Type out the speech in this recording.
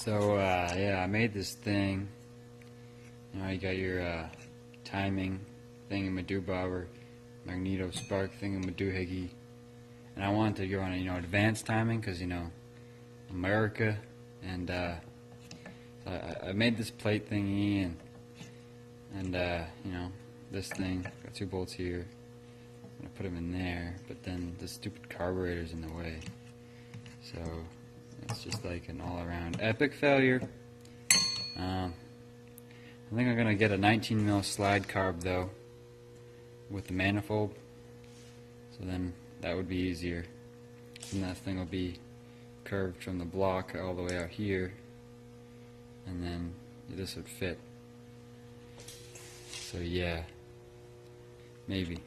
So yeah, I made this thing. You know, you got your timing thingamadoobob, magneto spark thingamadoohickey, and I wanted to go on advanced timing because America, and so I made this plate thingy and this thing. Got two bolts here. I'm gonna put them in there, but then the stupid carburetor's in the way. So it's just like an all-around epic failure. I think I'm gonna get a 19 mil slide carb though, with the manifold. So then that would be easier. And that thing will be curved from the block all the way out here, and then this would fit. So yeah, maybe.